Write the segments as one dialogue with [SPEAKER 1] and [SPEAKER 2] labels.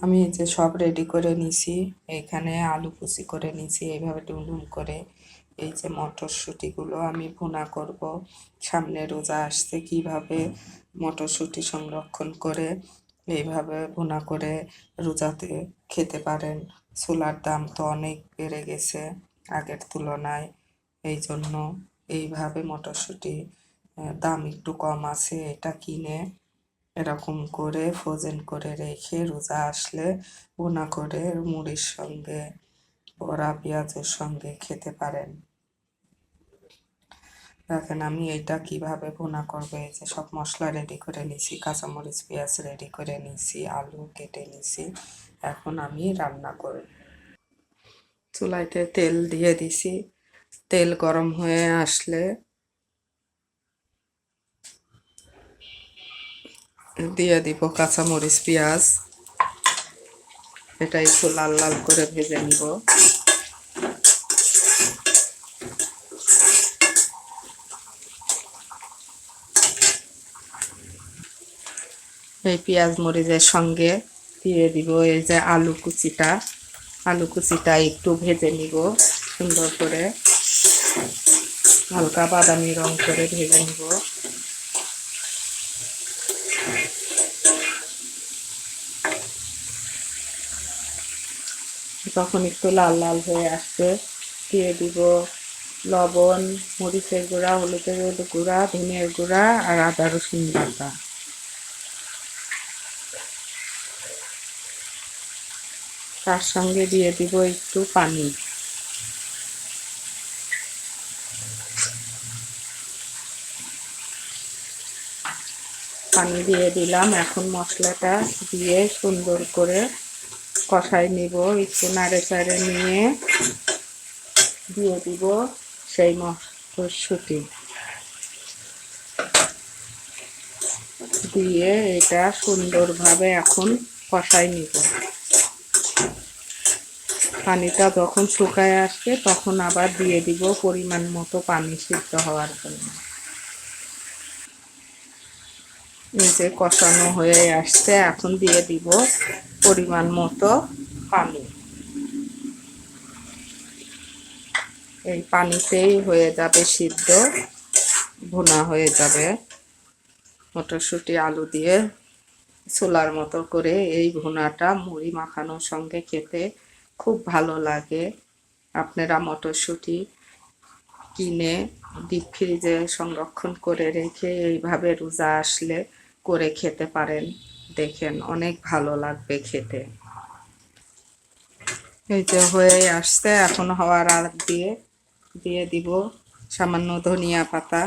[SPEAKER 1] আমি এই যে সব রেডি করে নিছি। এখানে আলু কুচি করে নিছি এইভাবে ডুমডুম করে। এই যে মটরশুঁটিগুলো আমি ভুনা করব। সামনে রোজা আসছে, কিভাবে মটরশুঁটি সংরক্ষণ করে এইভাবে ভুনা করে রোজাতে খেতে পারেন। ছোলার দাম তো অনেক বেড়ে গেছে আগের তুলনায়, এই জন্য এইভাবে মটরশুঁটি দাম একটু কম আছে, এটা কিনে এরকম করে ফ্রোজেন করে রেখে রোজা আসলে ভুনা করে মুড়ির সঙ্গে বড়া পেঁয়াজের সঙ্গে খেতে পারেন। দেখেন আমি এইটা কিভাবে ভুনা করবো। এই যে সব মশলা রেডি করে নিছি, কাঁচামরিচ পেঁয়াজ রেডি করে নিছি, আলু কেটে নিছি। এখন আমি রান্না করব। চুলাইতে তেল দিয়ে দিছি। তেল গরম হয়ে আসলে দিয়ে দিব কাঁচামরিচ পেঁয়াজ। এটা একটু লাল লাল করে ভেজে নিব। এই পেঁয়াজ মরিচের সঙ্গে দিয়ে দিব এই যে আলু কুচিটা। আলু কুচিটা একটু ভেজে নিব সুন্দর করে, হালকা বাদামি রং করে ভেজে নিব। যখন একটু লাল লাল হয়ে আসবে দিয়ে দিব লবণ, মরিচের গুঁড়া, হলুদের গুঁড়া, ধনিয়ার গুঁড়া আর আদা রসুন বাটা। তার সঙ্গে দিয়ে দিব একটু পানি। পানি দিয়ে দিলাম। এখন মশলাটা দিয়ে সুন্দর করে কষাই নিব। একটু নাড়ে চাড়ে নিয়ে দিয়ে দিব সেই মটরশুঁটি, দিয়ে এটা সুন্দরভাবে এখন কষাই নিব। পানিটা যখন শুকায় আসবে তখন আবার দিয়ে দিব পরিমাণ মতো পানি সিদ্ধ হওয়ার জন্য। এই যে কষানো হয়ে আসছে, এখন দিয়ে দিব পরিমাণ মতো পানি। এই পানিতেই হয়ে যাবে সিদ্ধ, ভুনা হয়ে যাবে। মটরশুঁটি আলু দিয়ে ছোলার মতো করে এই ভুনাটা মুড়ি মাখানোর সঙ্গে খেতে খুব ভালো লাগে। আপনারা মটরশুঁটি কিনে ডিপ ফ্রিজে সংরক্ষণ করে রেখে এইভাবে রোজা আসলে করে খেতে পারেন। দেখেন অনেক ভালো লাগবে খেতে। এই যে হয়ে আসছে, এখন হওয়ার আগ দিয়ে দিয়ে দিব সামান্য ধনিয়া পাতা,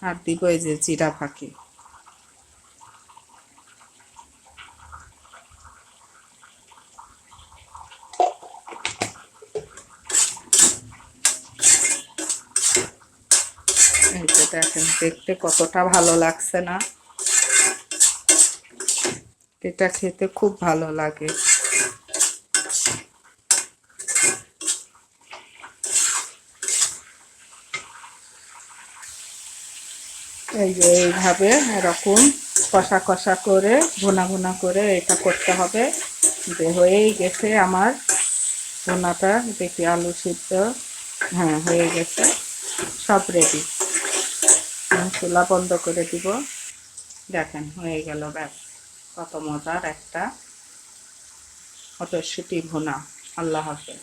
[SPEAKER 1] আর দিব এই যে জিরা ফাঁকি। এই যে দেখেন দেখতে কতটা ভালো লাগছে না? এটা খেতে খুব ভালো লাগে। এই যে এইভাবে এরকম কষা কষা করে ভুনা ভুনা করে এটা করতে হবে। যে হয়েই গেছে আমার ভুনাটা, দেখি আলু সিদ্ধ, হ্যাঁ হয়ে গেছে, সব রেডি। চুলা বন্ধ করে দিব। দেখেন হয়ে গেল, ব্যাস কত মজার একটা মটরশুঁটি ভুনা। আল্লাহ হাফেজ।